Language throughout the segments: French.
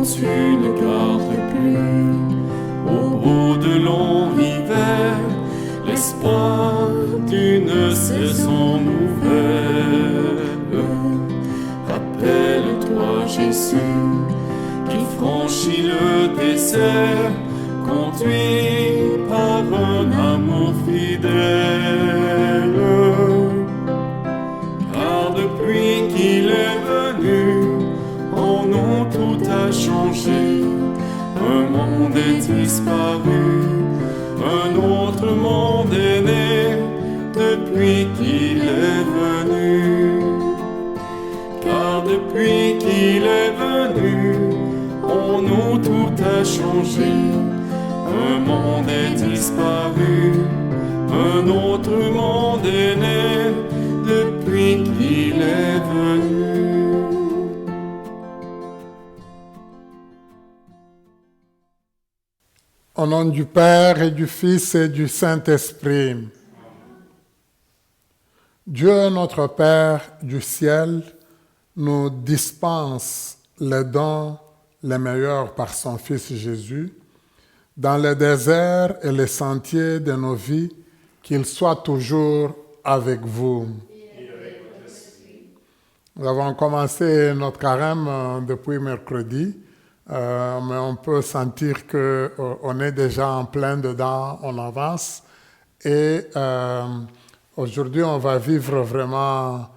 quand tu ne gardes plus. Au bout de longs hivers, l'espoir d'une saison nouvelle. Rappelle-toi Jésus qui franchit le désert, conduit par un amour fidèle. Car depuis qu'il est venu, en nous tout a changé. Un monde est disparu, un autre monde est né depuis qu'il est venu. Car depuis qu'il est venu, en nous tout a changé. Un monde est disparu, un autre monde est né depuis qu'il est venu. Au nom du Père et du Fils et du Saint-Esprit. Dieu notre Père du ciel nous dispense les dons les meilleurs par son Fils Jésus, dans les déserts et les sentiers de nos vies, qu'il soit toujours avec vous. Nous avons commencé notre carême depuis mercredi, mais on peut sentir qu'on est déjà en plein dedans, on avance. Et aujourd'hui, on va vivre vraiment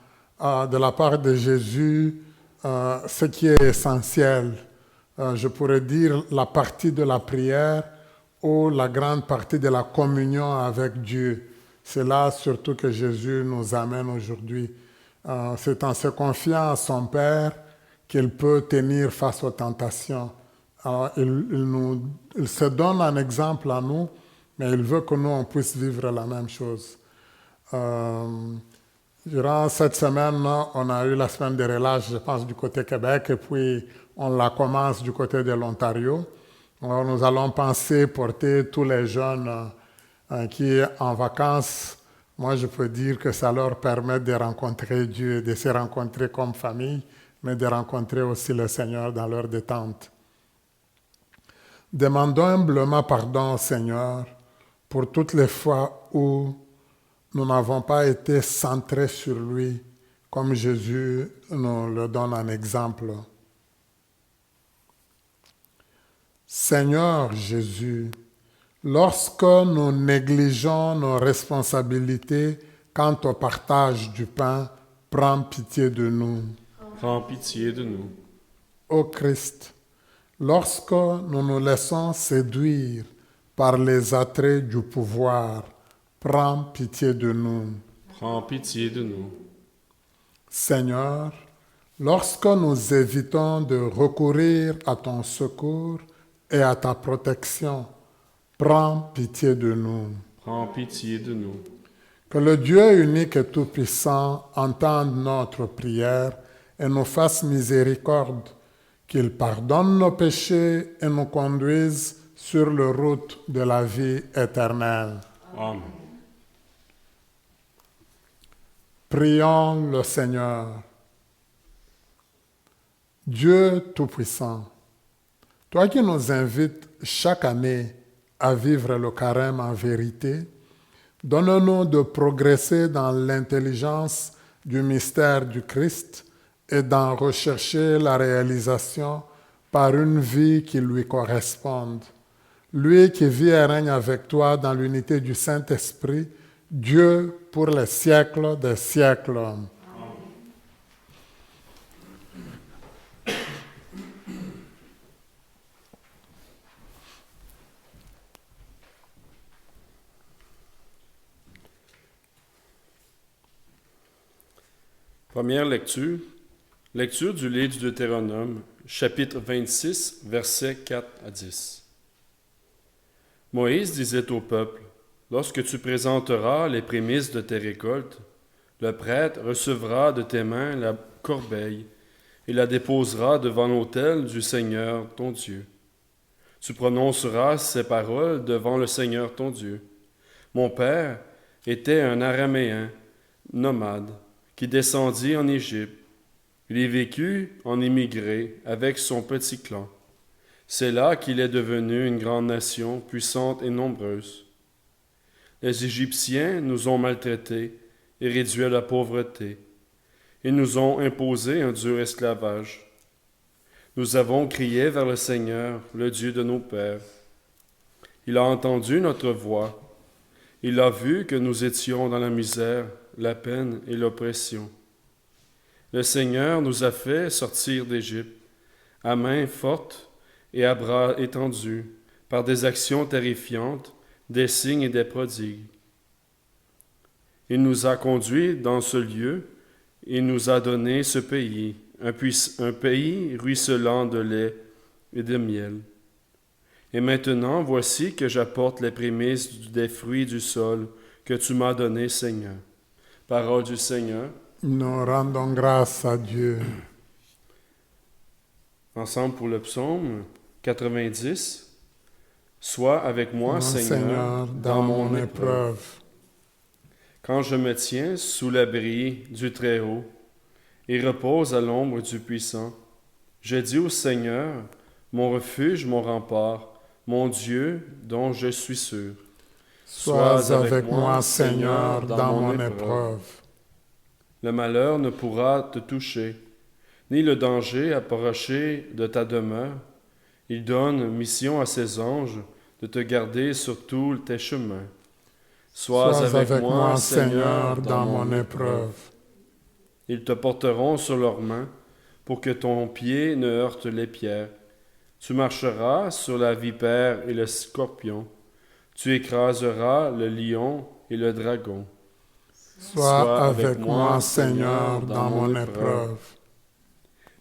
de la part de Jésus ce qui est essentiel. Je pourrais dire la partie de la prière ou la grande partie de la communion avec Dieu. C'est là surtout que Jésus nous amène aujourd'hui. C'est en se confiant à son Père qu'il peut tenir face aux tentations. Alors, il se donne un exemple à nous, mais il veut que nous, on puisse vivre la même chose. Durant cette semaine, on a eu la semaine de relâche, je pense, du côté Québec, et puis on la commence du côté de l'Ontario. Alors, nous allons penser porter tous les jeunes qui, en vacances, moi je peux dire que ça leur permet de rencontrer Dieu, de se rencontrer comme famille, mais de rencontrer aussi le Seigneur dans leur détente. Demandons humblement pardon au Seigneur pour toutes les fois où nous n'avons pas été centrés sur lui, comme Jésus nous le donne en exemple. Seigneur Jésus, lorsque nous négligeons nos responsabilités quant au partage du pain, prends pitié de nous. Prends pitié de nous. Ô Christ, lorsque nous nous laissons séduire par les attraits du pouvoir, prends pitié de nous. Prends pitié de nous. Seigneur, lorsque nous évitons de recourir à ton secours et à ta protection, prends pitié de nous. Prends pitié de nous. Que le Dieu unique et tout-puissant entende notre prière et nous fasse miséricorde, qu'il pardonne nos péchés et nous conduise sur la route de la vie éternelle. Amen. Prions le Seigneur. Dieu Tout-Puissant, toi qui nous invites chaque année à vivre le carême en vérité, donne-nous de progresser dans l'intelligence du mystère du Christ et d'en rechercher la réalisation par une vie qui lui corresponde. Lui qui vit et règne avec toi dans l'unité du Saint-Esprit, Dieu pour les siècles des siècles. Amen. Première lecture. Lecture du livre du Deutéronome, chapitre 26, versets 4 à 10. Moïse disait au peuple, « Lorsque tu présenteras les prémices de tes récoltes, le prêtre recevra de tes mains la corbeille et la déposera devant l'autel du Seigneur ton Dieu. Tu prononceras ces paroles devant le Seigneur ton Dieu. Mon père était un Araméen nomade qui descendit en Égypte. Il y vécut en immigré avec son petit clan. C'est là qu'il est devenu une grande nation, puissante et nombreuse. Les Égyptiens nous ont maltraités et réduits à la pauvreté. Ils nous ont imposé un dur esclavage. Nous avons crié vers le Seigneur, le Dieu de nos pères. Il a entendu notre voix. Il a vu que nous étions dans la misère, la peine et l'oppression. Le Seigneur nous a fait sortir d'Égypte, à main forte et à bras étendus, par des actions terrifiantes, des signes et des prodigues. Il nous a conduits dans ce lieu et nous a donné ce pays, un pays ruisselant de lait et de miel. Et maintenant, voici que j'apporte les prémices des fruits du sol que tu m'as donné, Seigneur. Parole du Seigneur. Nous rendons grâce à Dieu. Ensemble pour le psaume 90. Sois avec moi, Seigneur, dans mon épreuve. Quand je me tiens sous l'abri du Très-Haut et repose à l'ombre du Puissant, je dis au Seigneur, mon refuge, mon rempart, mon Dieu dont je suis sûr. Sois avec moi, Seigneur, dans mon épreuve. Le malheur ne pourra te toucher, ni le danger approcher de ta demeure. Il donne mission à ses anges de te garder sur tous tes chemins. Sois avec moi, Seigneur, dans mon épreuve. Ils te porteront sur leurs mains pour que ton pied ne heurte les pierres. Tu marcheras sur la vipère et le scorpion. Tu écraseras le lion et le dragon. Sois avec moi, Seigneur, dans mon épreuve.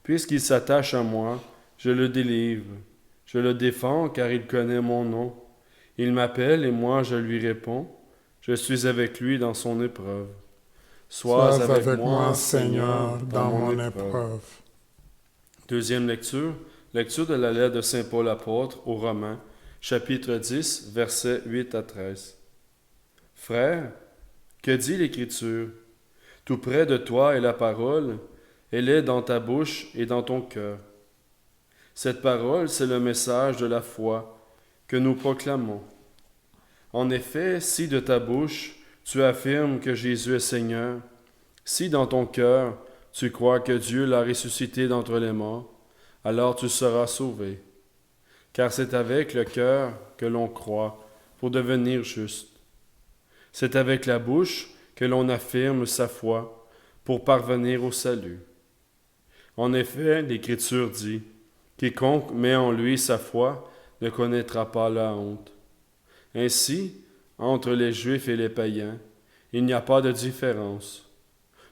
Puisqu'il s'attache à moi, je le délivre. Je le défends car il connaît mon nom. Il m'appelle et moi je lui réponds. Je suis avec lui dans son épreuve. Sois avec moi, Seigneur, dans mon épreuve. Deuxième lecture. Lecture de la lettre de Saint Paul apôtre aux Romains, chapitre 10, versets 8 à 13. Frères, que dit l'Écriture? Tout près de toi est la parole, elle est dans ta bouche et dans ton cœur. Cette parole, c'est le message de la foi que nous proclamons. En effet, si de ta bouche tu affirmes que Jésus est Seigneur, si dans ton cœur tu crois que Dieu l'a ressuscité d'entre les morts, alors tu seras sauvé. Car c'est avec le cœur que l'on croit pour devenir juste. C'est avec la bouche que l'on affirme sa foi pour parvenir au salut. En effet, l'Écriture dit, « Quiconque met en lui sa foi ne connaîtra pas la honte. » Ainsi, entre les Juifs et les païens, il n'y a pas de différence.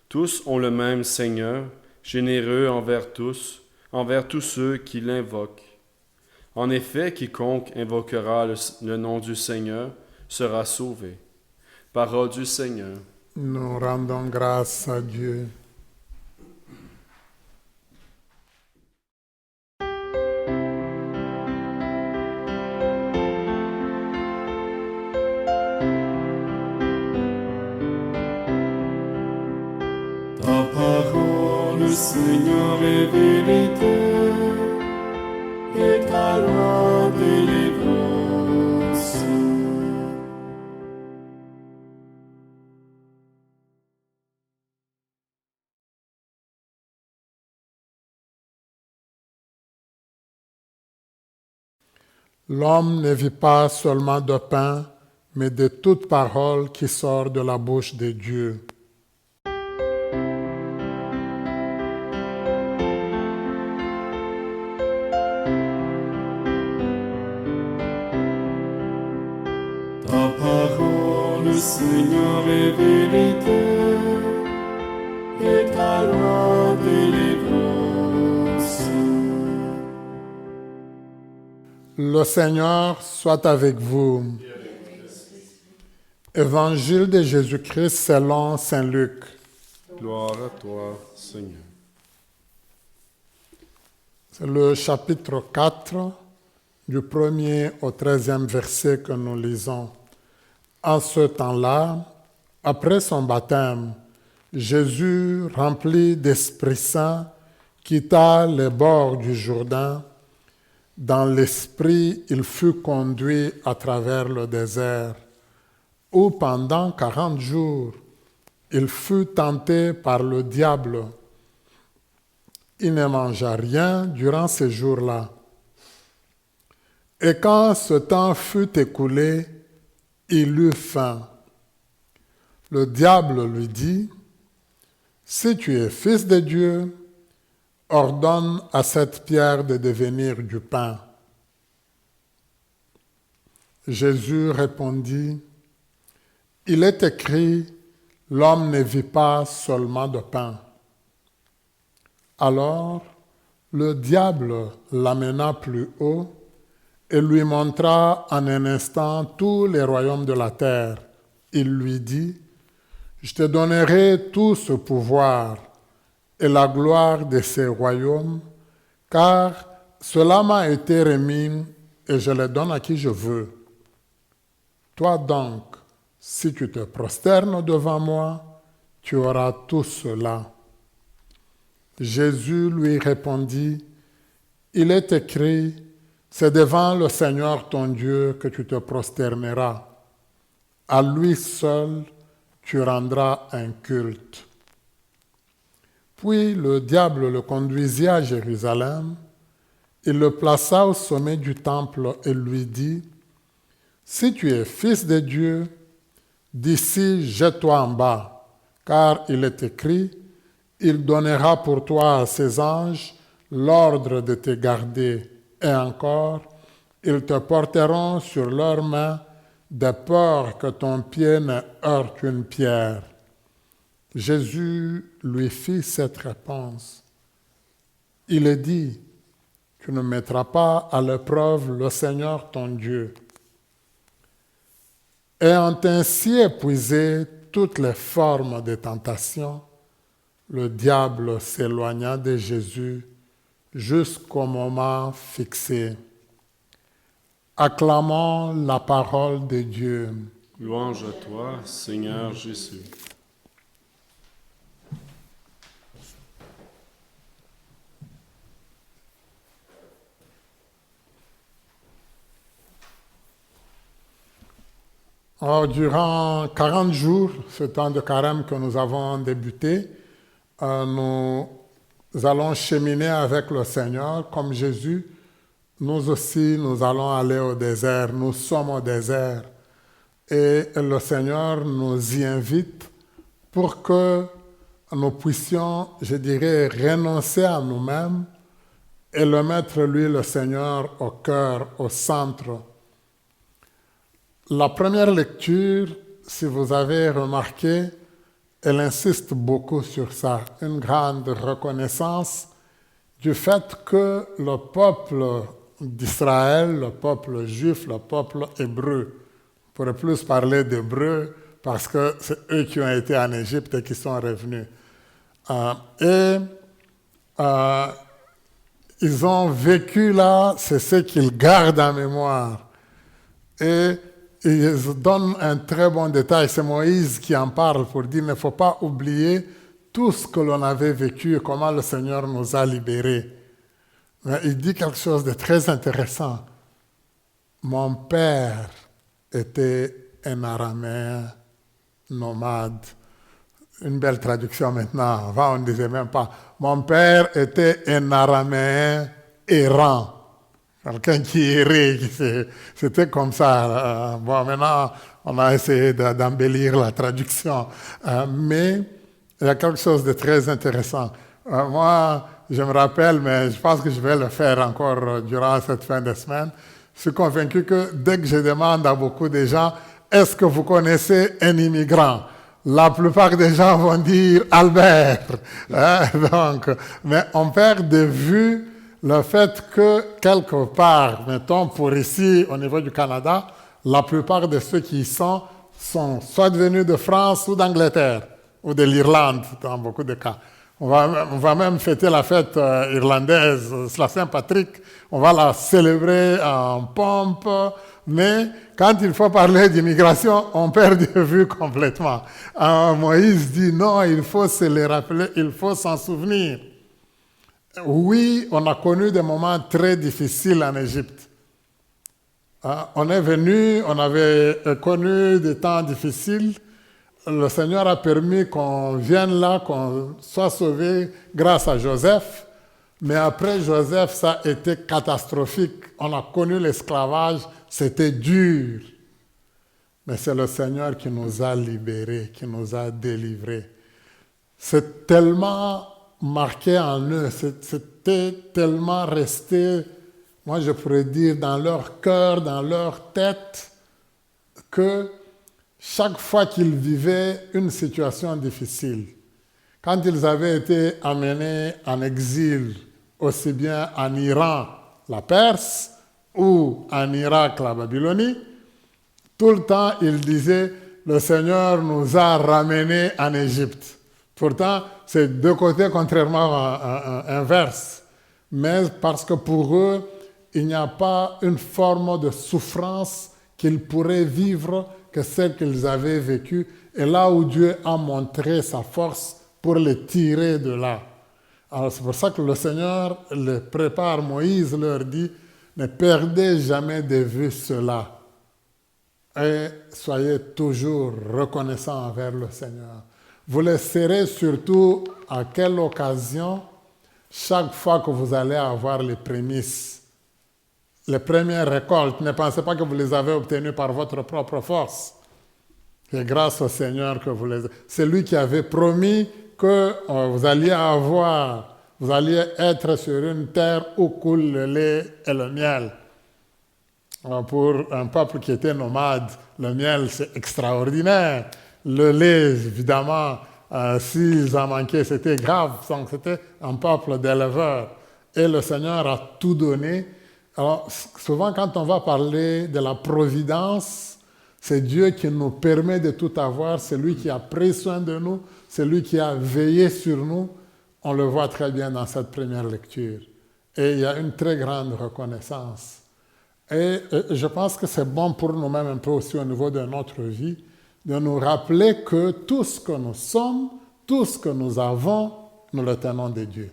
Tous ont le même Seigneur, généreux envers tous ceux qui l'invoquent. En effet, quiconque invoquera le nom du Seigneur sera sauvé. Parole du Seigneur. Nous rendons grâce à Dieu. Ta parole, Seigneur, est vérité, et ta loi délivrance. L'homme ne vit pas seulement de pain, mais de toute parole qui sort de la bouche de Dieu. Ta parole, Seigneur, est vérité, et ta loi délivrance. Le Seigneur soit avec vous. Évangile de Jésus-Christ selon Saint Luc. Gloire à toi, Seigneur. C'est le chapitre 4, du 1er au 13e verset que nous lisons. En ce temps-là, après son baptême, Jésus, rempli d'Esprit Saint, quitta les bords du Jourdain dans l'esprit, il fut conduit à travers le désert, où pendant 40 jours, il fut tenté par le diable. Il ne mangea rien durant ces jours-là. Et quand ce temps fut écoulé, il eut faim. Le diable lui dit, « Si tu es fils de Dieu, ordonne à cette pierre de devenir du pain. » Jésus répondit, « Il est écrit, l'homme ne vit pas seulement de pain. » Alors, le diable l'amena plus haut et lui montra en un instant tous les royaumes de la terre. Il lui dit, « Je te donnerai tout ce pouvoir et la gloire de ces royaumes, car cela m'a été remis et je les donne à qui je veux. Toi donc, si tu te prosternes devant moi, tu auras tout cela. » Jésus lui répondit, « Il est écrit, c'est devant le Seigneur ton Dieu que tu te prosterneras. À lui seul, tu rendras un culte. » Puis le diable le conduisit à Jérusalem, il le plaça au sommet du temple et lui dit, « Si tu es fils de Dieu, d'ici jette-toi en bas, car il est écrit, il donnera pour toi à ses anges l'ordre de te garder, et encore, ils te porteront sur leurs mains de peur que ton pied ne heurte une pierre. » Jésus lui fit cette réponse. Il est dit, « Tu ne mettras pas à l'épreuve le Seigneur ton Dieu. » Ayant ainsi épuisé toutes les formes de tentation, le diable s'éloigna de Jésus jusqu'au moment fixé. Acclamons la parole de Dieu. Louange à toi, Seigneur Jésus. Alors, durant 40 jours, ce temps de carême que nous avons débuté, nous allons cheminer avec le Seigneur comme Jésus. Nous aussi, nous allons aller au désert. Nous sommes au désert. Et le Seigneur nous y invite pour que nous puissions, je dirais, renoncer à nous-mêmes et le mettre, lui, le Seigneur, au cœur, au centre. La première lecture, si vous avez remarqué, elle insiste beaucoup sur ça, une grande reconnaissance du fait que le peuple d'Israël, le peuple juif, le peuple hébreu, on pourrait plus parler d'hébreu parce que c'est eux qui ont été en Égypte et qui sont revenus. Ils ont vécu là, c'est ce qu'ils gardent en mémoire. Et ils donnent un très bon détail, c'est Moïse qui en parle pour dire qu'il ne faut pas oublier tout ce que l'on avait vécu et comment le Seigneur nous a libérés. Mais il dit quelque chose de très intéressant. Mon père était un araméen nomade. Une belle traduction maintenant. Avant, on ne disait même pas. Mon père était un araméen errant. Quelqu'un qui errait, c'était comme ça. Bon, maintenant, on a essayé d'embellir la traduction. Mais il y a quelque chose de très intéressant. Moi, je me rappelle, mais je pense que je vais le faire encore durant cette fin de semaine. Je suis convaincu que dès que je demande à beaucoup de gens, est-ce que vous connaissez un immigrant? La plupart des gens vont dire Albert. Mais on perd de vue le fait que quelque part, mettons pour ici, au niveau du Canada, la plupart de ceux qui y sont soit venus de France ou d'Angleterre, ou de l'Irlande, dans beaucoup de cas. On va même fêter la fête irlandaise, la Saint-Patrick, on va la célébrer en pompe, mais quand il faut parler d'immigration, on perd de vue complètement. Moïse dit non, il faut se les rappeler, il faut s'en souvenir. Oui, on a connu des moments très difficiles en Égypte. On est venu, on avait connu des temps difficiles. Le Seigneur a permis qu'on vienne là, qu'on soit sauvé grâce à Joseph. Mais après Joseph, ça a été catastrophique. On a connu l'esclavage, c'était dur. Mais c'est le Seigneur qui nous a libérés, qui nous a délivrés. C'est tellement marqué en eux, c'était tellement resté, moi je pourrais dire, dans leur cœur, dans leur tête, que chaque fois qu'ils vivaient une situation difficile, quand ils avaient été amenés en exil, aussi bien en Iran, la Perse, ou en Irak, la Babylonie, tout le temps ils disaient, le Seigneur nous a ramenés en Égypte. Pourtant, c'est deux côtés contrairement à inverse. Mais parce que pour eux, il n'y a pas une forme de souffrance qu'ils pourraient vivre que celle qu'ils avaient vécue. Et là où Dieu a montré sa force pour les tirer de là. Alors c'est pour ça que le Seigneur les prépare. Moïse leur dit, ne perdez jamais de vue cela. Et soyez toujours reconnaissants envers le Seigneur. Vous le serez surtout à quelle occasion? Chaque fois que vous allez avoir les prémices, les premières récoltes. Ne pensez pas que vous les avez obtenues par votre propre force. C'est grâce au Seigneur que vous les avez. C'est lui qui avait promis que vous alliez être sur une terre où coule le lait et le miel. Alors pour un peuple qui était nomade, le miel c'est extraordinaire. Le lait, évidemment, s'ils en manquaient, c'était grave. Donc, c'était un peuple d'éleveurs. Et le Seigneur a tout donné. Alors, souvent, quand on va parler de la providence, c'est Dieu qui nous permet de tout avoir. C'est lui qui a pris soin de nous. C'est lui qui a veillé sur nous. On le voit très bien dans cette première lecture. Et il y a une très grande reconnaissance. Et je pense que c'est bon pour nous-mêmes un peu aussi au niveau de notre vie, de nous rappeler que tout ce que nous sommes, tout ce que nous avons, nous le tenons de Dieu.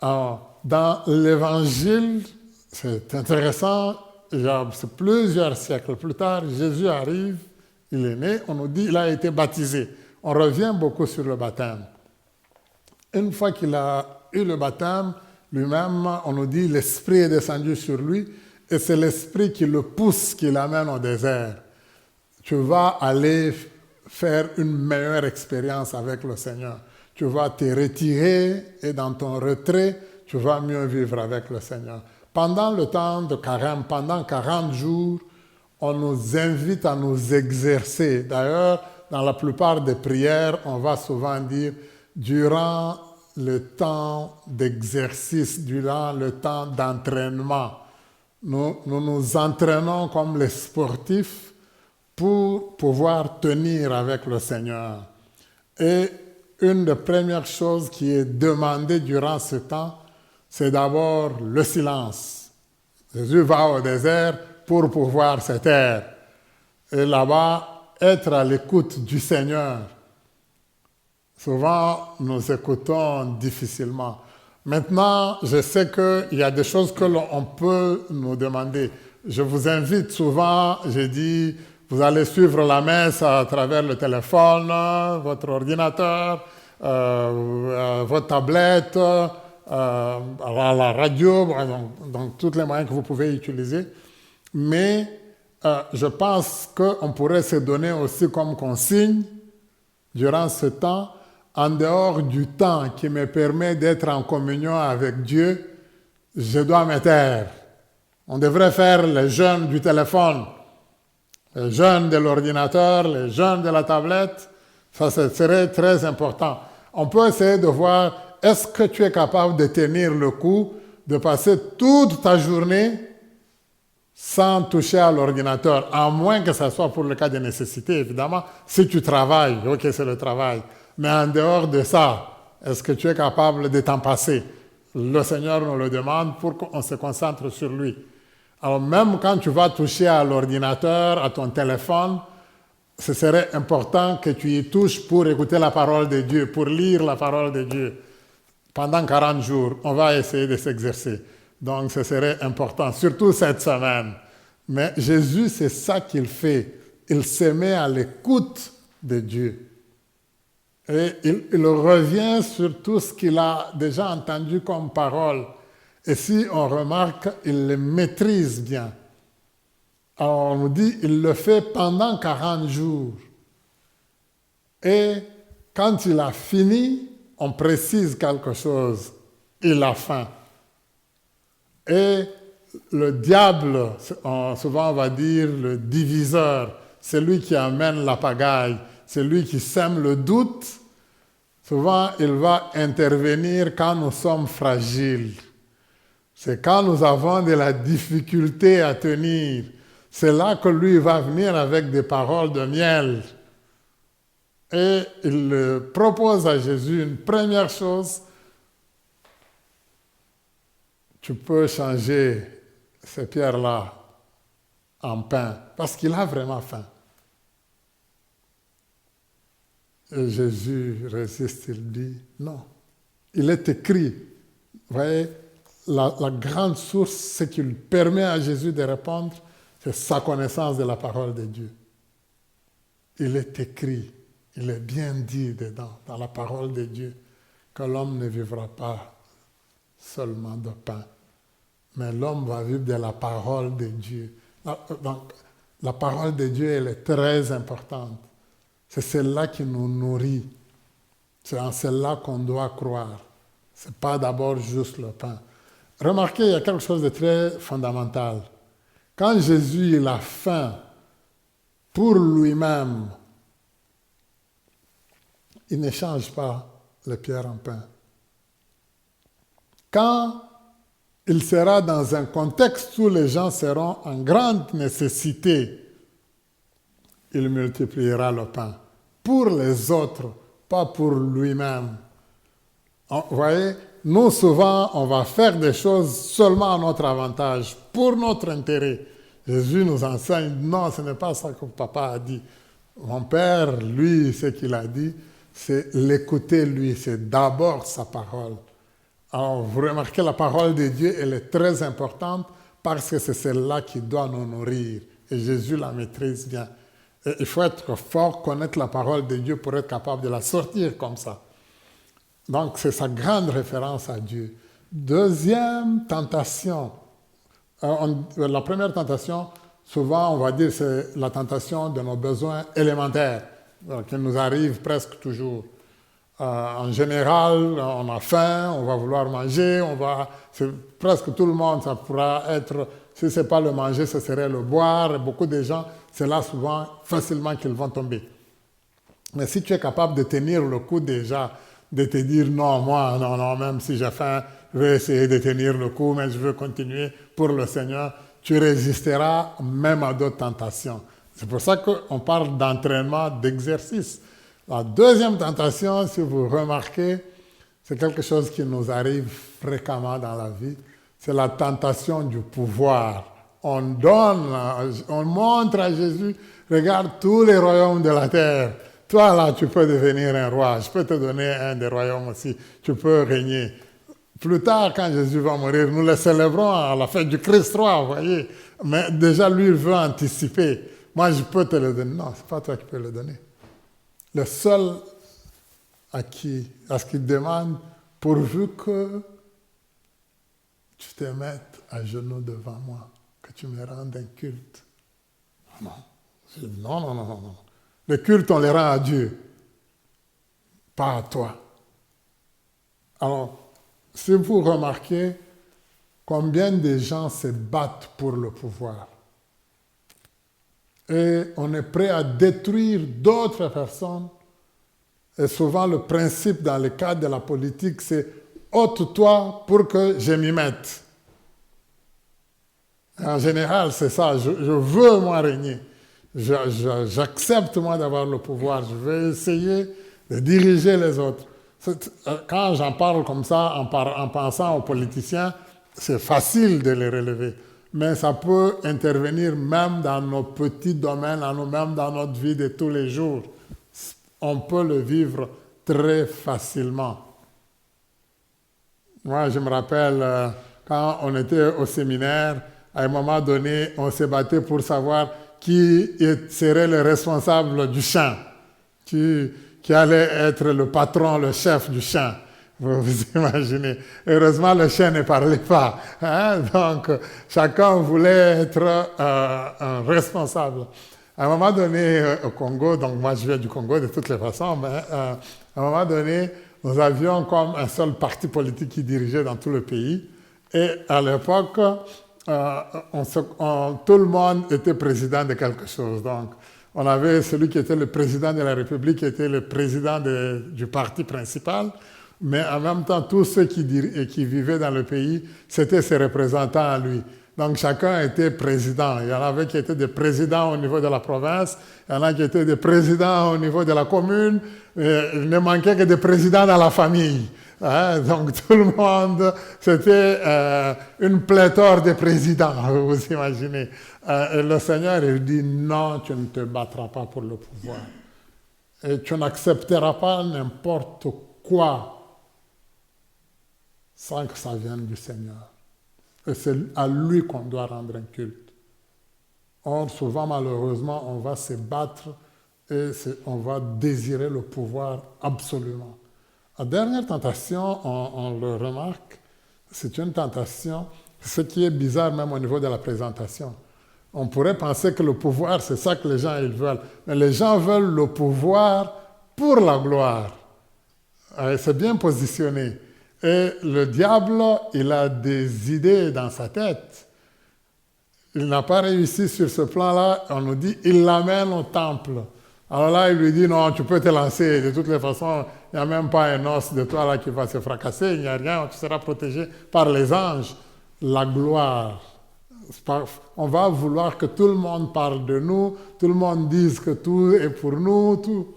Alors, dans l'Évangile, c'est intéressant, c'est plusieurs siècles plus tard, Jésus arrive, il est né, on nous dit il a été baptisé. On revient beaucoup sur le baptême. Une fois qu'il a eu le baptême, lui-même, on nous dit l'Esprit est descendu sur lui, et c'est l'Esprit qui le pousse, qui l'amène au désert. Tu vas aller faire une meilleure expérience avec le Seigneur. Tu vas te retirer et dans ton retrait, tu vas mieux vivre avec le Seigneur. Pendant le temps de carême, pendant 40 jours, on nous invite à nous exercer. D'ailleurs, dans la plupart des prières, on va souvent dire durant le temps d'exercice, durant le temps d'entraînement. Nous nous entraînons comme les sportifs pour pouvoir tenir avec le Seigneur. Et une des premières choses qui est demandée durant ce temps, c'est d'abord le silence. Jésus va au désert pour pouvoir se taire. Et là-bas, être à l'écoute du Seigneur. Souvent, nous écoutons difficilement. Maintenant, je sais qu'il y a des choses que l'on peut nous demander. Je vous invite souvent, j'ai dit, vous allez suivre la messe à travers le téléphone, votre ordinateur, votre tablette, à la radio, donc tous les moyens que vous pouvez utiliser. Mais je pense qu'on pourrait se donner aussi comme consigne, durant ce temps, en dehors du temps qui me permet d'être en communion avec Dieu, je dois me taire. On devrait faire les jeûnes du téléphone, les jeûnes de l'ordinateur, les jeûnes de la tablette. Ça, serait très important. On peut essayer de voir, est-ce que tu es capable de tenir le coup, de passer toute ta journée sans toucher à l'ordinateur, à moins que ce soit pour le cas de nécessité, évidemment. Si tu travailles, ok, c'est le travail. Mais en dehors de ça, est-ce que tu es capable de t'en passer? Le Seigneur nous le demande pour qu'on se concentre sur lui. Alors même quand tu vas toucher à l'ordinateur, à ton téléphone, ce serait important que tu y touches pour écouter la parole de Dieu, pour lire la parole de Dieu. pendant 40 jours, on va essayer de s'exercer. Donc, ce serait important, surtout cette semaine. Mais Jésus, c'est ça qu'il fait. Il se met à l'écoute de Dieu. Et il revient sur tout ce qu'il a déjà entendu comme parole. Et si on remarque, il le maîtrise bien. Alors, on nous dit, il le fait pendant 40 jours. Et quand il a fini, on précise quelque chose. Il a faim. Et le diable, souvent on va dire le diviseur, c'est lui qui amène la pagaille, c'est lui qui sème le doute. Souvent, il va intervenir quand nous sommes fragiles. C'est quand nous avons de la difficulté à tenir. C'est là que lui va venir avec des paroles de miel. Et il propose à Jésus une première chose. Tu peux changer ces pierres-là en pain, parce qu'il a vraiment faim. Et Jésus résiste, il dit non. Il est écrit, vous voyez, la grande source, ce qui lui permet à Jésus de répondre, c'est sa connaissance de la parole de Dieu. Il est écrit, il est bien dit dedans, dans la parole de Dieu, que l'homme ne vivra pas seulement de pain, mais l'homme va vivre de la parole de Dieu. Donc, la parole de Dieu, elle est très importante. C'est celle-là qui nous nourrit. C'est en celle-là qu'on doit croire. Ce n'est pas d'abord juste le pain. Remarquez, il y a quelque chose de très fondamental. Quand Jésus il a faim pour lui-même, il ne change pas les pierres en pain. Quand il sera dans un contexte où les gens seront en grande nécessité, il multipliera le pain. Pour les autres, pas pour lui-même. Vous voyez, nous souvent, on va faire des choses seulement à notre avantage, pour notre intérêt. Jésus nous enseigne, non, ce n'est pas ça que papa a dit. Mon père, lui, ce qu'il a dit, c'est l'écouter lui, c'est d'abord sa parole. Alors, vous remarquez, la parole de Dieu, elle est très importante parce que c'est celle-là qui doit nous nourrir. Et Jésus la maîtrise bien. Et il faut être fort, connaître la parole de Dieu pour être capable de la sortir comme ça. Donc, c'est sa grande référence à Dieu. Deuxième tentation. La première tentation, souvent, on va dire, c'est la tentation de nos besoins élémentaires, qui nous arrive presque toujours. En général, on a faim, on va vouloir manger, presque tout le monde, ça pourra être, si ce n'est pas le manger, ce serait le boire. Et beaucoup de gens, c'est là souvent facilement qu'ils vont tomber. Mais si tu es capable de tenir le coup déjà, de te dire non, moi, non, même si j'ai faim, je vais essayer de tenir le coup, mais je veux continuer pour le Seigneur, tu résisteras même à d'autres tentations. C'est pour ça qu'on parle d'entraînement, d'exercice. La deuxième tentation, si vous remarquez, c'est quelque chose qui nous arrive fréquemment dans la vie, c'est la tentation du pouvoir. On montre à Jésus, regarde tous les royaumes de la terre. Toi, là, tu peux devenir un roi. Je peux te donner un des royaumes aussi. Tu peux régner. Plus tard, quand Jésus va mourir, nous le célébrons à la fête du Christ roi, vous voyez. Mais déjà, lui, il veut anticiper. Moi, je peux te le donner. Non, ce n'est pas toi qui peux le donner. Le seul à ce qu'il demande, pourvu que tu te mettes à genoux devant moi, que tu me rendes un culte. Non. Le culte, on le rend à Dieu, pas à toi. Alors, si vous remarquez combien de gens se battent pour le pouvoir, et on est prêt à détruire d'autres personnes, et souvent le principe dans le cadre de la politique, c'est ôte-toi pour que je m'y mette. En général, c'est ça, je veux moi régner. J'accepte moi d'avoir le pouvoir, je vais essayer de diriger les autres. Quand j'en parle comme ça, en pensant aux politiciens, c'est facile de les relever. Mais ça peut intervenir même dans nos petits domaines, même dans notre vie de tous les jours. On peut le vivre très facilement. Moi, je me rappelle, quand on était au séminaire, à un moment donné, on s'est battu pour savoir qui serait le responsable du chant, qui allait être le patron, le chef du chant. Vous imaginez. Heureusement, le chien ne parlait pas. Hein? Donc, chacun voulait être un responsable. À un moment donné, au Congo, donc moi je viens du Congo de toutes les façons, mais à un moment donné, nous avions comme un seul parti politique qui dirigeait dans tout le pays. Et à l'époque, tout le monde était président de quelque chose. Donc, on avait celui qui était le président de la République, qui était le président du parti principal, mais en même temps, tous ceux qui vivaient dans le pays, c'était ses représentants à lui. Donc, chacun était président. Il y en avait qui étaient des présidents au niveau de la province, il y en a qui étaient des présidents au niveau de la commune, il ne manquait que des présidents dans la famille. Hein? Donc, tout le monde, c'était une pléthore de présidents, vous imaginez. Et le Seigneur, il dit, non, tu ne te battras pas pour le pouvoir. Et tu n'accepteras pas n'importe quoi sans que ça vienne du Seigneur. Et c'est à lui qu'on doit rendre un culte. Or, souvent, malheureusement, on va se battre et on va désirer le pouvoir absolument. La dernière tentation, on le remarque, c'est une tentation, ce qui est bizarre même au niveau de la présentation. On pourrait penser que le pouvoir, c'est ça que les gens ils veulent. Mais les gens veulent le pouvoir pour la gloire. C'est bien positionné. Et le diable, il a des idées dans sa tête. Il n'a pas réussi sur ce plan-là. On nous dit, il l'amène au temple. Alors là, il lui dit, non, tu peux te lancer. De toutes les façons, il n'y a même pas un os de toi là qui va se fracasser. Il n'y a rien, tu seras protégé par les anges. La gloire. On va vouloir que tout le monde parle de nous, tout le monde dise que tout est pour nous, tout.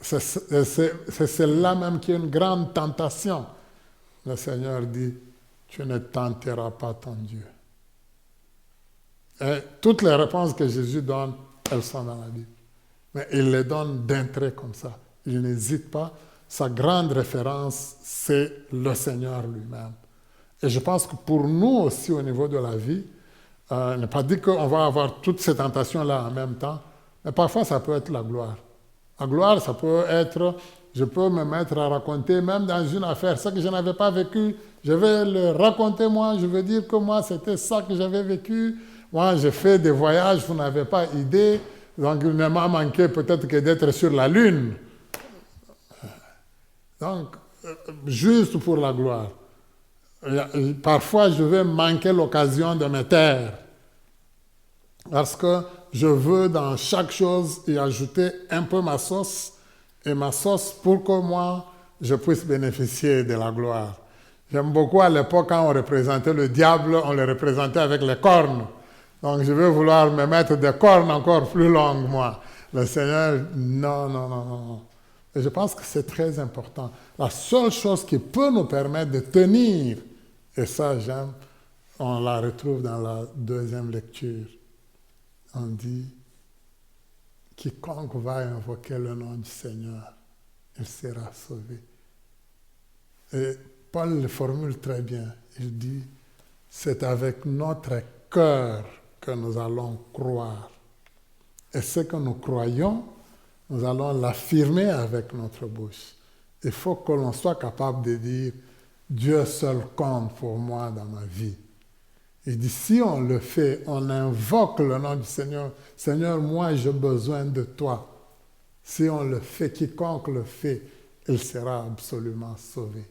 C'est celle-là même qui est une grande tentation. Le Seigneur dit, tu ne tenteras pas ton Dieu. Et toutes les réponses que Jésus donne, elles sont dans la Bible. Mais il les donne d'un trait comme ça. Il n'hésite pas. Sa grande référence, c'est le Seigneur lui-même. Et je pense que pour nous aussi, au niveau de la vie, il n'est pas dit qu'on va avoir toutes ces tentations-là en même temps, mais parfois ça peut être la gloire. La gloire, ça peut être, je peux me mettre à raconter, même dans une affaire, ce que je n'avais pas vécu, je vais le raconter moi, je veux dire que moi, c'était ça que j'avais vécu. Moi, j'ai fait des voyages, vous n'avez pas idée, donc il ne m'a manqué peut-être que d'être sur la Lune. Donc, juste pour la gloire. Parfois, je vais manquer l'occasion de me taire, parce que je veux dans chaque chose y ajouter un peu ma sauce, et ma sauce pour que moi, je puisse bénéficier de la gloire. J'aime beaucoup à l'époque quand on représentait le diable, on le représentait avec les cornes. Donc je vais vouloir me mettre des cornes encore plus longues, moi. Le Seigneur, non, non, non, non, non. Et je pense que c'est très important. La seule chose qui peut nous permettre de tenir, et ça j'aime, on la retrouve dans la deuxième lecture. On dit, quiconque va invoquer le nom du Seigneur, il sera sauvé. Et Paul le formule très bien. Il dit, c'est avec notre cœur que nous allons croire. Et ce que nous croyons, nous allons l'affirmer avec notre bouche. Il faut que l'on soit capable de dire, Dieu seul compte pour moi dans ma vie. Il dit, si on le fait, on invoque le nom du Seigneur. Seigneur, moi, j'ai besoin de toi. Si on le fait, quiconque le fait, il sera absolument sauvé.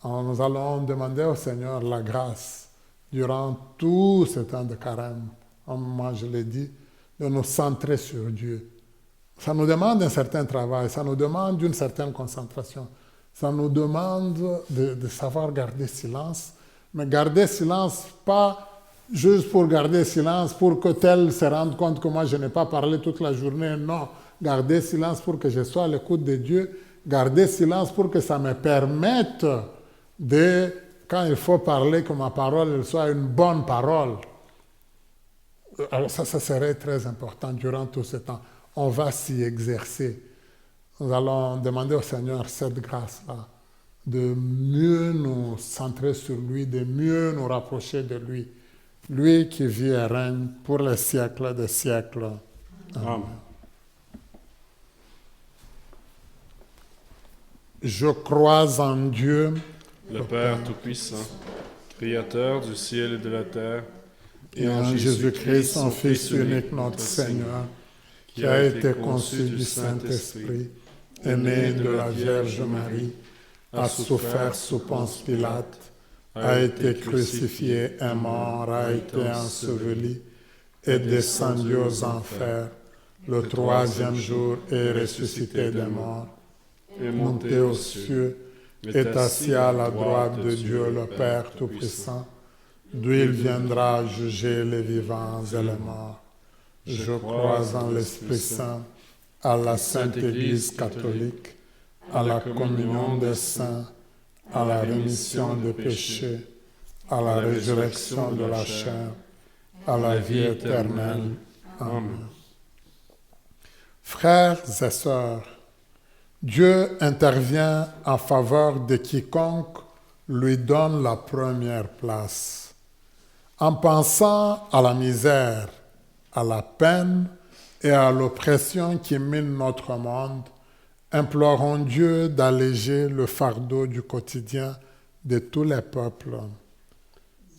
Alors, nous allons demander au Seigneur la grâce durant tout ce temps de carême, comme moi je l'ai dit, de nous centrer sur Dieu. Ça nous demande un certain travail, ça nous demande une certaine concentration, ça nous demande de savoir garder silence, mais garder silence, pas juste pour garder silence, pour que tel se rende compte que moi je n'ai pas parlé toute la journée, non. Garder silence pour que je sois à l'écoute de Dieu, garder silence pour que ça me permette de, quand il faut parler, que ma parole elle soit une bonne parole. Alors ça serait très important durant tout ce temps. On va s'y exercer. Nous allons demander au Seigneur cette grâce-là, de mieux nous centrer sur lui, de mieux nous rapprocher de lui. Lui qui vit et règne pour les siècles des siècles. Amen. Je crois en Dieu, Le Père Tout-Puissant, Créateur du ciel et de la terre, et en Jésus-Christ, son Fils unique, notre Seigneur, qui a été conçu du Saint-Esprit, est né de la Vierge Marie, a souffert sous Ponce Pilate, a été crucifié, est mort, a été enseveli, est descendu aux enfers, le troisième jour est ressuscité des morts, est monté aux cieux, est assis à la droite de Dieu le Père Tout-Puissant, d'où il viendra juger les vivants et les morts. Je crois en l'Esprit Saint, à la Sainte Église catholique, à la communion des saints, à la rémission des péchés, à la résurrection de la chair, à la vie éternelle. Amen. Frères et sœurs, Dieu intervient en faveur de quiconque lui donne la première place. En pensant à la misère, à la peine et à l'oppression qui mine notre monde, implorons Dieu d'alléger le fardeau du quotidien de tous les peuples.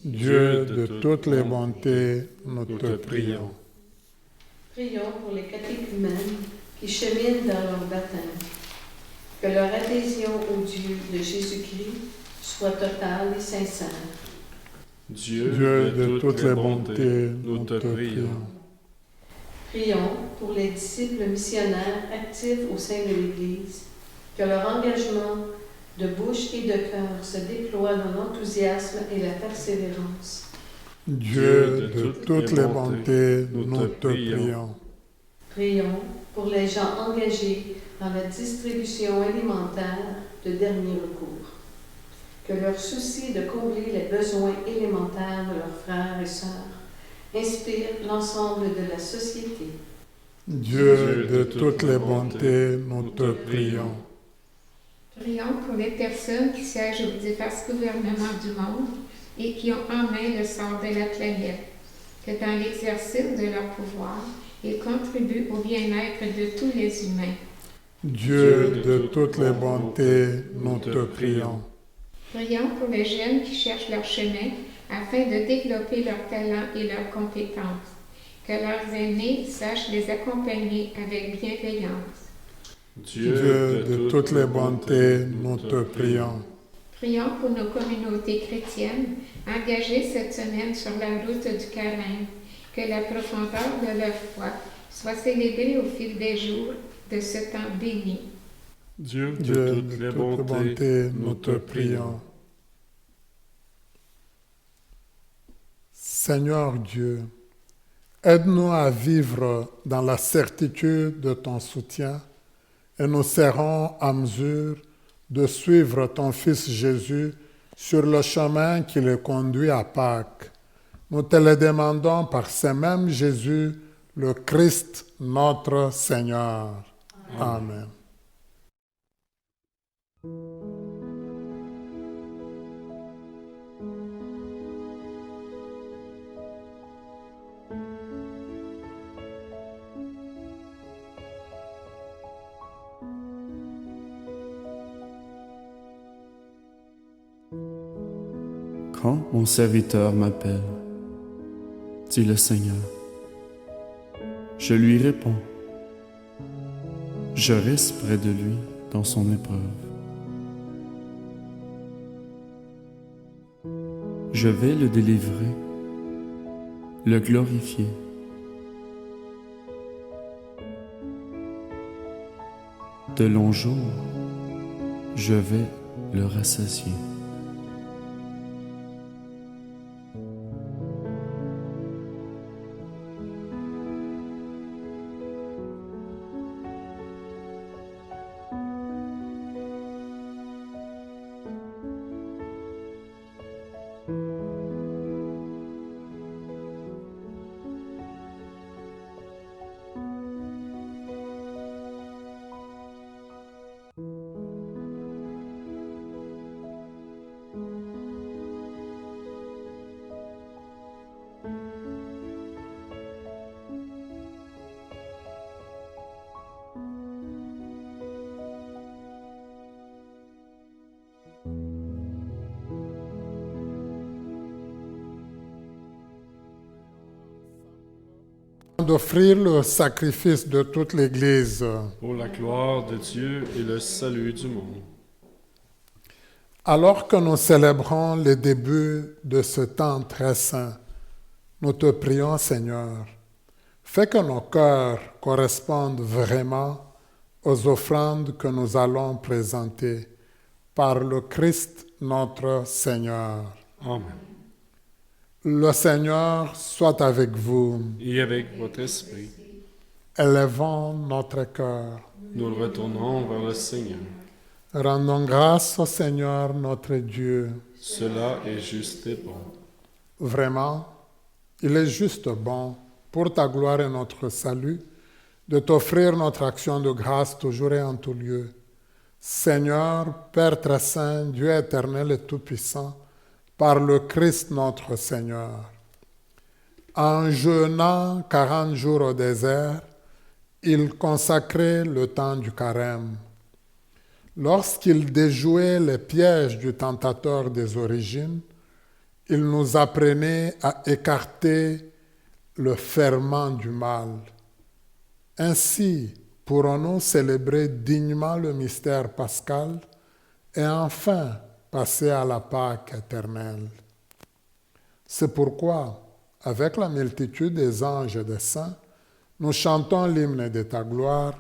Dieu de toutes les bontés, nous te prions. Prions pour les catéchumènes qui cheminent dans leur baptême. Que leur adhésion au Dieu de Jésus-Christ soit totale et sincère. Dieu de toutes les bontés, nous te prions. Prions pour les disciples missionnaires actifs au sein de l'Église. Que leur engagement de bouche et de cœur se déploie dans l'enthousiasme et la persévérance. Dieu de toutes les bontés, nous te prions. Prions pour les gens engagés dans la distribution alimentaire de dernier recours. Que leur souci de combler les besoins élémentaires de leurs frères et sœurs inspire l'ensemble de la société. Dieu de toutes les bontés, nous te prions. Prions pour les personnes qui siègent aux divers gouvernements du monde et qui ont en main le sort de la planète. Que dans l'exercice de leur pouvoir, ils contribuent au bien-être de tous les humains. Dieu de toutes les bontés, nous te prions. Prions pour les jeunes qui cherchent leur chemin afin de développer leurs talents et leurs compétences. Que leurs aînés sachent les accompagner avec bienveillance. Dieu de toutes les bontés, nous te prions. Prions pour nos communautés chrétiennes engagées cette semaine sur la route du carême. Que la profondeur de leur foi soit célébrée au fil des jours de ce temps béni. Dieu de toutes les bontés, nous te prions. Seigneur Dieu, aide-nous à vivre dans la certitude de ton soutien et nous serons à mesure de suivre ton Fils Jésus sur le chemin qui le conduit à Pâques. Nous te le demandons par ce même Jésus, le Christ, notre Seigneur. Amen. Quand mon serviteur m'appelle, dit le Seigneur, je lui réponds. Je reste près de lui dans son épreuve. Je vais le délivrer, le glorifier. De longs jours, je vais le rassasier. d'offrir le sacrifice de toute l'Église. Pour la gloire de Dieu et le salut du monde. Alors que nous célébrons le début de ce temps très saint, nous te prions, Seigneur, fais que nos cœurs correspondent vraiment aux offrandes que nous allons présenter par le Christ notre Seigneur. Amen. Le Seigneur soit avec vous. Et avec votre esprit, Élevons notre cœur. nous le retournons vers le Seigneur. Rendons grâce au Seigneur notre Dieu. Cela est juste et bon. Vraiment, il est juste bon, pour ta gloire et notre salut, de t'offrir notre action de grâce toujours et en tout lieu. Seigneur, Père très saint, Dieu éternel et tout-puissant, par le Christ notre Seigneur. En jeûnant 40 jours au désert, il consacrait le temps du carême. Lorsqu'il déjouait les pièges du tentateur des origines, il nous apprenait à écarter le ferment du mal. Ainsi, pourrons-nous célébrer dignement le mystère pascal et enfin passer à la Pâque éternelle. C'est pourquoi, avec la multitude des anges et des saints, nous chantons l'hymne de ta gloire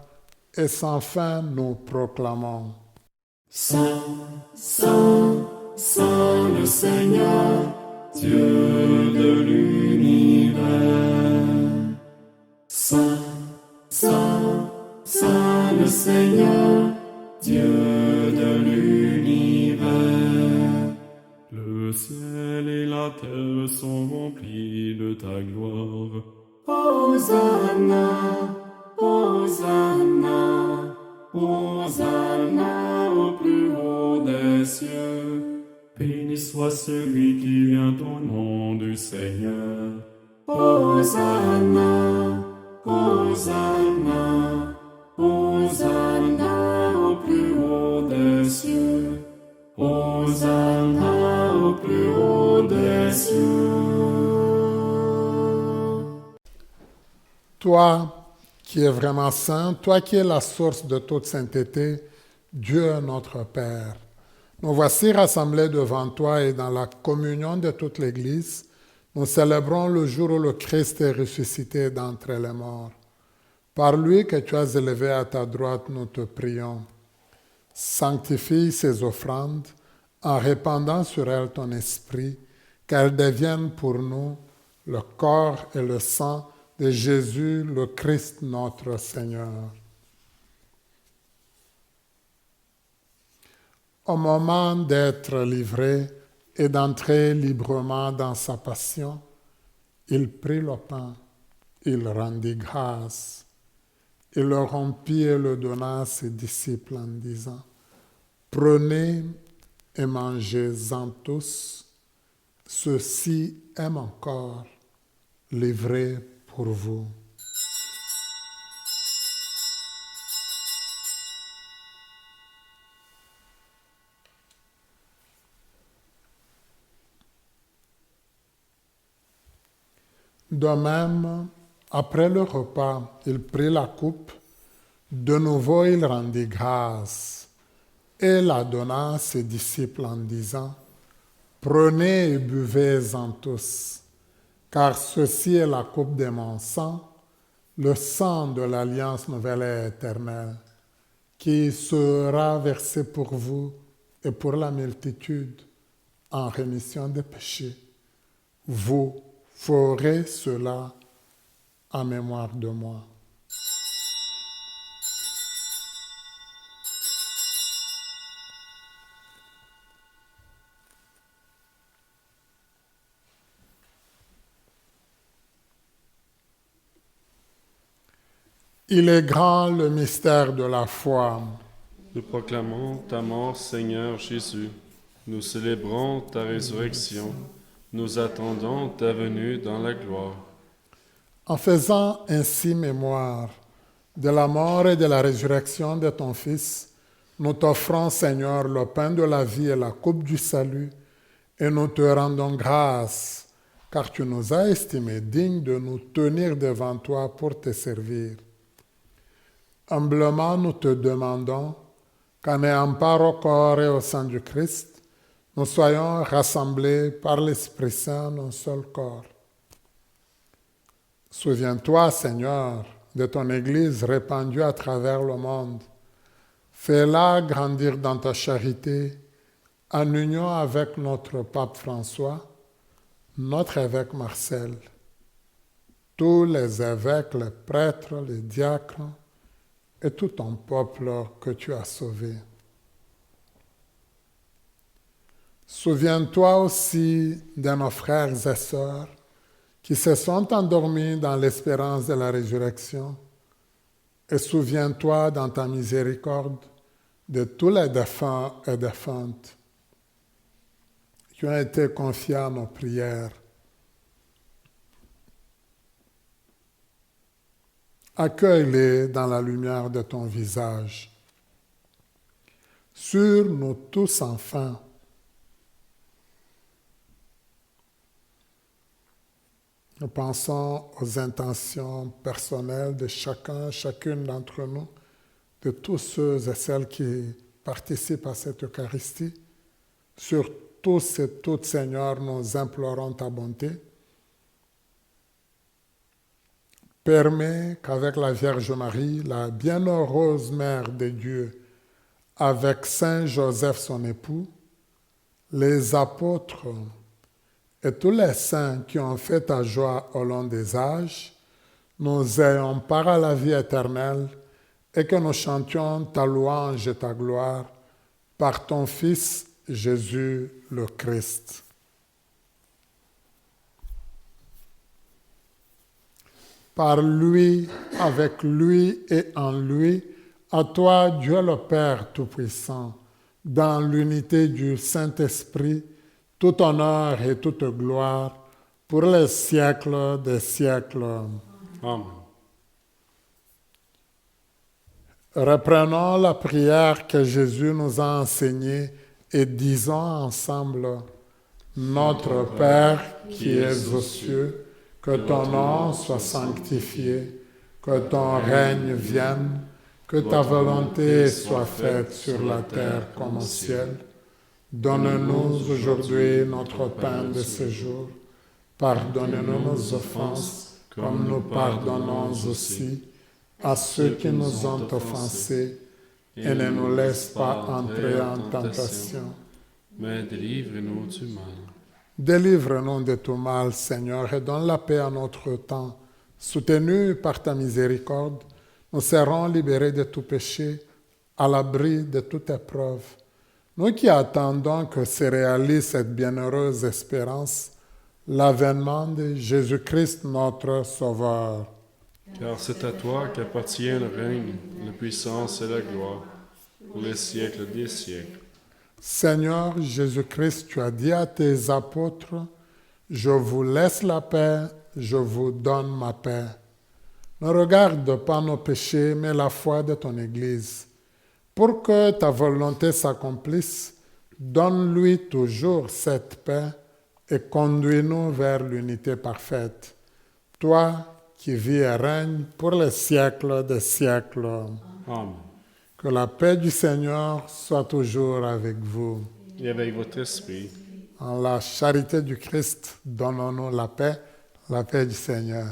et sans fin nous proclamons. Saint, Saint, Saint le Seigneur, Dieu de l'univers. Saint, Saint, Saint le Seigneur, Dieu de l'univers. Le ciel et la terre sont remplis de ta gloire. Hosanna, Hosanna, Hosanna au plus haut des cieux. Béni soit celui qui vient au nom du Seigneur. Hosanna, Hosanna, Hosanna au plus haut des cieux. Hosanna au plus haut des cieux. Toi qui es vraiment saint, toi qui es la source de toute sainteté, Dieu notre Père, nous voici rassemblés devant toi et dans la communion de toute l'Église, nous célébrons le jour où le Christ est ressuscité d'entre les morts. Par lui que tu as élevé à ta droite, nous te prions. Sanctifie ces offrandes en répandant sur elles ton esprit, qu'elles deviennent pour nous le corps et le sang de Jésus, le Christ notre Seigneur. Au moment d'être livré et d'entrer librement dans sa passion, il prit le pain, il rendit grâce, il le rompit et le donna à ses disciples en disant, « Prenez et mangez-en tous, ceci est mon corps, livré pour vous. » De même, après le repas, il prit la coupe, de nouveau il rendit grâce et la donna à ses disciples en disant, « Prenez et buvez-en tous, car ceci est la coupe de mon sang, le sang de l'alliance nouvelle et éternelle, qui sera versé pour vous et pour la multitude en rémission des péchés. Vous ferez cela en mémoire de moi. » Il est grand le mystère de la foi. Nous proclamons ta mort, Seigneur Jésus. Nous célébrons ta résurrection. Nous attendons ta venue dans la gloire. En faisant ainsi mémoire de la mort et de la résurrection de ton Fils, nous t'offrons, Seigneur, le pain de la vie et la coupe du salut, et nous te rendons grâce car tu nous as estimés dignes de nous tenir devant toi pour te servir. Humblement, nous te demandons qu'en ayant part au corps et au sang du Christ, nous soyons rassemblés par l'Esprit Saint d'un seul corps. Souviens-toi, Seigneur, de ton Église répandue à travers le monde. Fais-la grandir dans ta charité, en union avec notre pape François, notre évêque Marcel, tous les évêques, les prêtres, les diacres et tout ton peuple que tu as sauvé. Souviens-toi aussi de nos frères et sœurs qui se sont endormis dans l'espérance de la résurrection, et souviens-toi dans ta miséricorde de tous les défunts et défuntes qui ont été confiés à nos prières. Accueille-les dans la lumière de ton visage. Sur nous tous enfin, nous pensons aux intentions personnelles de chacune d'entre nous, de tous ceux et celles qui participent à cette Eucharistie. Sur tous et toutes, Seigneur, nous implorons ta bonté. Permets qu'avec la Vierge Marie, la bienheureuse Mère de Dieu, avec Saint Joseph son époux, les apôtres et tous les saints qui ont fait ta joie au long des âges, nous ayons part à la vie éternelle et que nous chantions ta louange et ta gloire par ton Fils Jésus le Christ. Par lui, avec lui et en lui, à toi, Dieu le Père Tout-Puissant, dans l'unité du Saint-Esprit, tout honneur et toute gloire pour les siècles des siècles. Amen. Reprenons la prière que Jésus nous a enseignée et disons ensemble: Notre Père qui es aux cieux, que ton nom soit sanctifié, que ton règne vienne, que ta volonté soit faite sur la terre comme au ciel. Donne-nous aujourd'hui notre pain de ce jour. Pardonne-nous nos offenses, comme nous pardonnons aussi à ceux qui nous ont offensés, et ne nous laisse pas entrer en tentation, mais délivre-nous du mal. Délivre-nous de tout mal, Seigneur, et donne la paix à notre temps. Soutenus par ta miséricorde, nous serons libérés de tout péché, à l'abri de toute épreuve. Nous qui attendons que se réalise cette bienheureuse espérance, l'avènement de Jésus-Christ notre Sauveur. Car c'est à toi qu'appartient le règne, la puissance et la gloire, pour les siècles des siècles. Seigneur Jésus-Christ, tu as dit à tes apôtres, « Je vous laisse la paix, je vous donne ma paix. » Ne regarde pas nos péchés, mais la foi de ton Église. Pour que ta volonté s'accomplisse, donne-lui toujours cette paix et conduis-nous vers l'unité parfaite. Toi qui vis et règnes pour les siècles des siècles. Amen. Que la paix du Seigneur soit toujours avec vous. Et avec votre esprit. En la charité du Christ, donnons-nous la paix du Seigneur.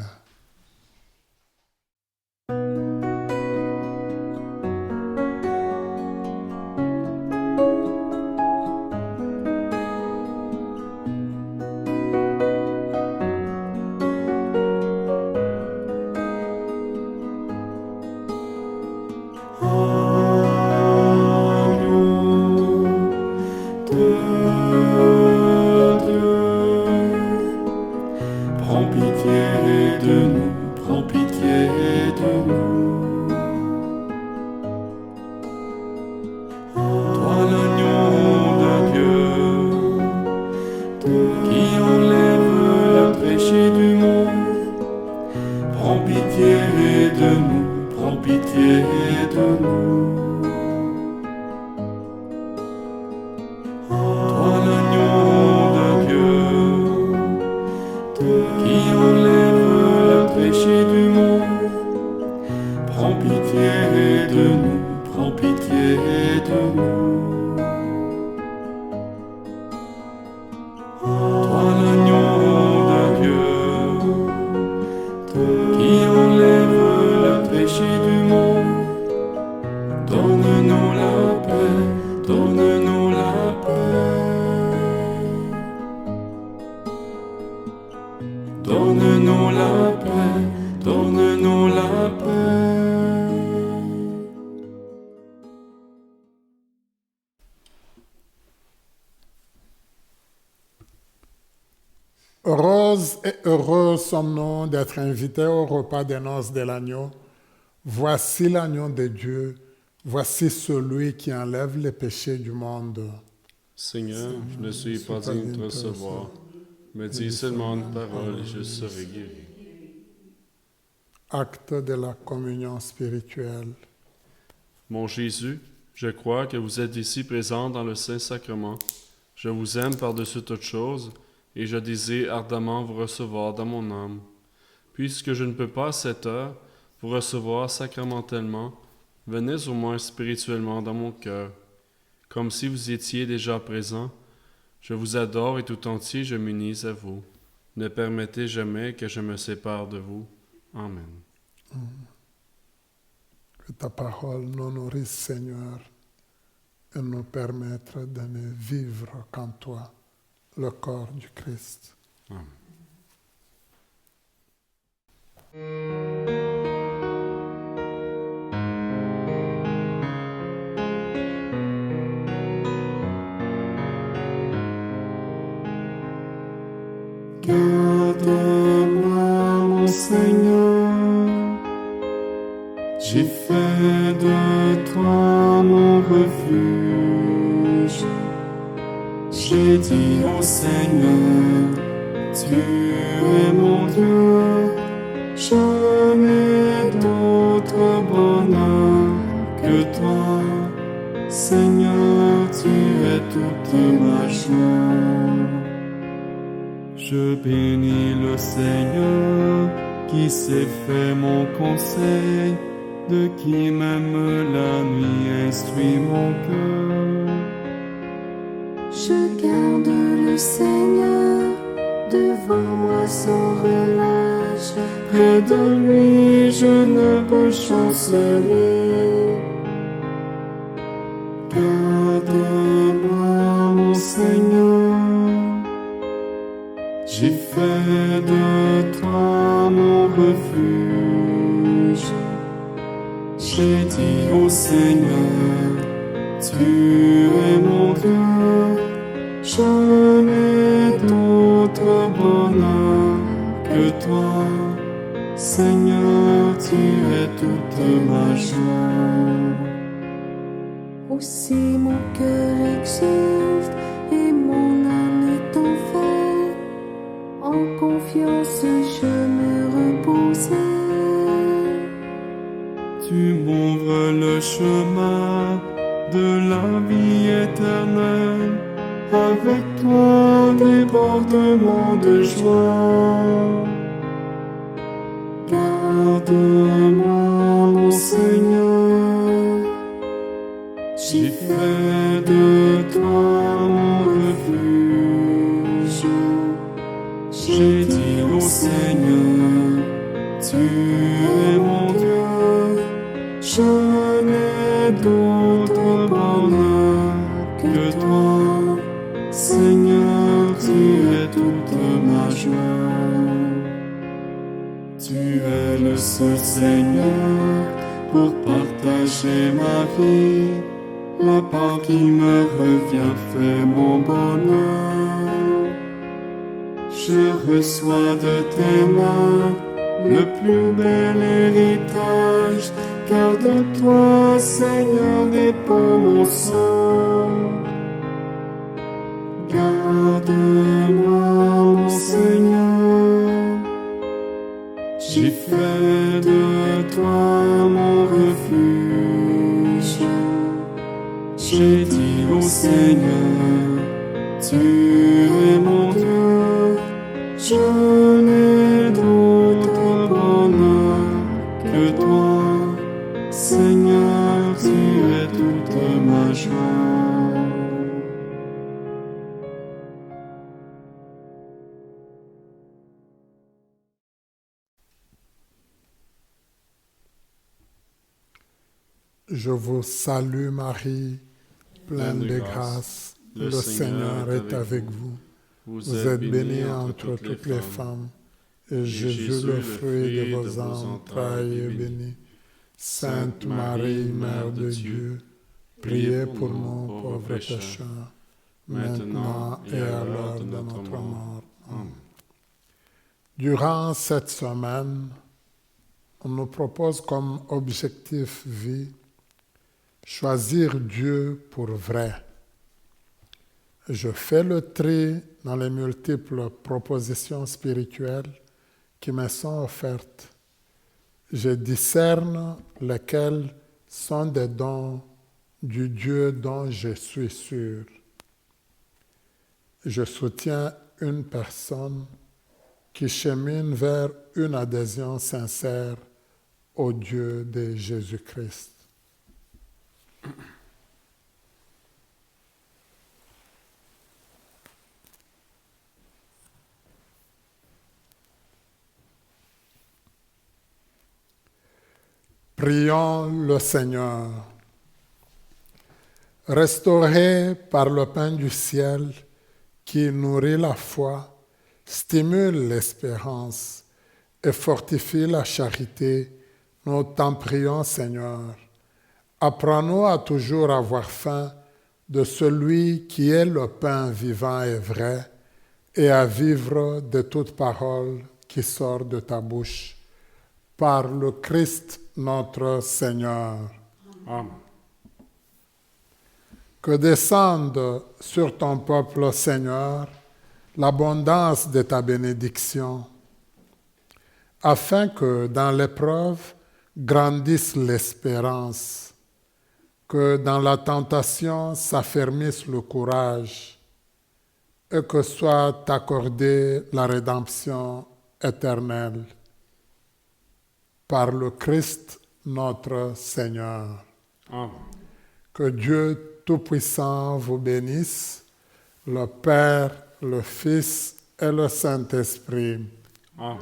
Heureuse et heureux sommes-nous d'être invités au repas des noces de l'agneau. Voici l'agneau de Dieu, voici celui qui enlève les péchés du monde. Seigneur, je ne suis pas digne de te recevoir, mais dis seulement une parole et je serai guéri. Acte de la communion spirituelle. Mon Jésus, je crois que vous êtes ici présent dans le Saint-Sacrement. Je vous aime par-dessus toute chose et je désire ardemment vous recevoir dans mon âme. Puisque je ne peux pas à cette heure vous recevoir sacramentellement, venez au moins spirituellement dans mon cœur. Comme si vous étiez déjà présent, je vous adore et tout entier je m'unis à vous. Ne permettez jamais que je me sépare de vous. Amen. Que ta parole nous nourrisse, Seigneur, et nous permettre de ne vivre qu'en toi, le corps du Christ. Amen. Garde-moi, mon Seigneur, j'ai fait de toi mon refuge. J'ai dit au Seigneur, tu es mon Dieu, je n'ai d'autre bonheur que toi. Seigneur, tu es toute ma joie. Je bénis le Seigneur qui s'est fait mon conseil, de qui même la nuit instruit mon cœur. Je garde le Seigneur devant moi sans relâche. Près de lui je ne peux chanceler. Garde-moi, mon Seigneur, j'ai fait de toi mon refuge. J'ai dit au Seigneur, tu es mon Dieu, je n'ai d'autre bonheur que toi. Seigneur, tu es toute ma joie. Aussi mon cœur exulte et mon âme est en fête. En confiance je me reposais. Tu m'ouvres le chemin de la vie éternelle. Avec toi, débordement de joie. Garde-moi, mon Seigneur, j'ai fait de toi mon refuge. J'ai dit au Seigneur, tu es mon Dieu, je n'ai d'autre bonheur que toi. Seigneur, tu es toute ma joie. Tu es le seul Seigneur pour partager ma vie. La part qui me revient fait mon bonheur. Je reçois de tes mains le plus bel héritage, car de toi, Seigneur, dépend mon sort. Garde-moi, mon Seigneur, j'ai fait de toi mon refuge. J'ai dit au Seigneur, tu es mon Dieu, je n'ai d'autre bonheur que toi. Seigneur, tu es toute ma joie. Je vous salue Marie, pleine de grâce. Le Seigneur est avec vous. Vous êtes bénie entre toutes les femmes, et Jésus, le fruit de vos entrailles, est béni. Sainte Marie, Mère de Dieu, priez pour nous pauvres pécheurs, maintenant et à l'heure de notre mort. Amen. Durant cette semaine, on nous propose comme objectif vie choisir Dieu pour vrai. Je fais le tri dans les multiples propositions spirituelles qui me sont offertes. Je discerne lesquels sont des dons du Dieu dont je suis sûr. Je soutiens une personne qui chemine vers une adhésion sincère au Dieu de Jésus-Christ. Prions le Seigneur. Restauré par le pain du ciel qui nourrit la foi, stimule l'espérance et fortifie la charité, nous t'en prions, Seigneur. Apprends-nous à toujours avoir faim de celui qui est le pain vivant et vrai, et à vivre de toute parole qui sort de ta bouche. Par le Christ notre Seigneur. Amen. Que descende sur ton peuple, Seigneur, l'abondance de ta bénédiction, afin que dans l'épreuve grandisse l'espérance, que dans la tentation s'affermisse le courage, et que soit accordée la rédemption éternelle. Par le Christ notre Seigneur. Amen. Que Dieu Tout-Puissant vous bénisse, le Père, le Fils et le Saint-Esprit. Amen.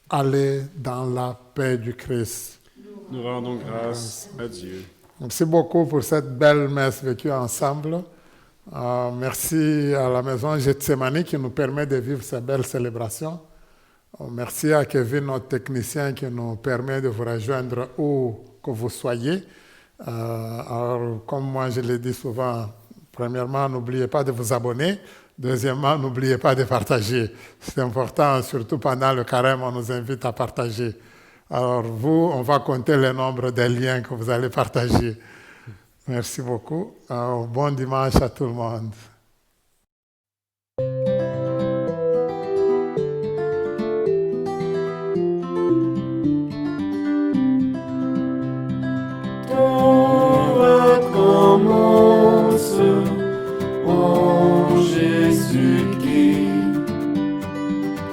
Allez dans la paix du Christ. Nous rendons grâce à Dieu. Merci beaucoup pour cette belle messe vécue ensemble. Merci à la maison Gethsemane qui nous permet de vivre ces belles célébrations. Merci à Kevin, notre technicien, qui nous permet de vous rejoindre où que vous soyez. Alors, comme moi je l'ai dit souvent, premièrement, n'oubliez pas de vous abonner. Deuxièmement, n'oubliez pas de partager. C'est important, surtout pendant le carême, on nous invite à partager. Alors vous, on va compter le nombre des liens que vous allez partager. Merci beaucoup. Bon dimanche à tout le monde. Commence en Jésus-Christ.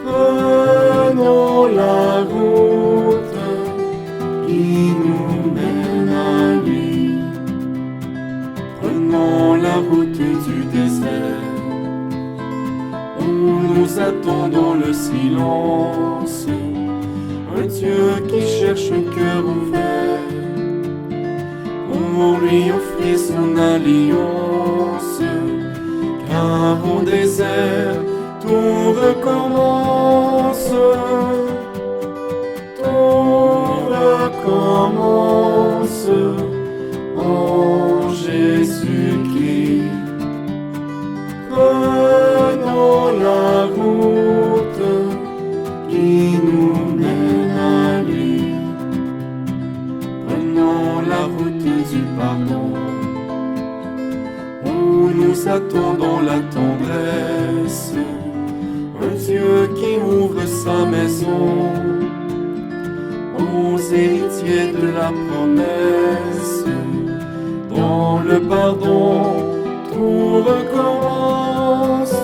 Prenons la route qui nous mène à lui. Prenons la route du désert où nous attendons le silence. Un Dieu qui cherche un cœur ouvert pour lui offrir son alliance, car au désert tout recommence, tout recommence en Jésus-Christ. Prenons la route qui nous mène à lui. Prenons la route du pardon, où nous attendons la tendresse, un Dieu qui ouvre sa maison aux héritiers de la promesse. Dans le pardon, tout recommence.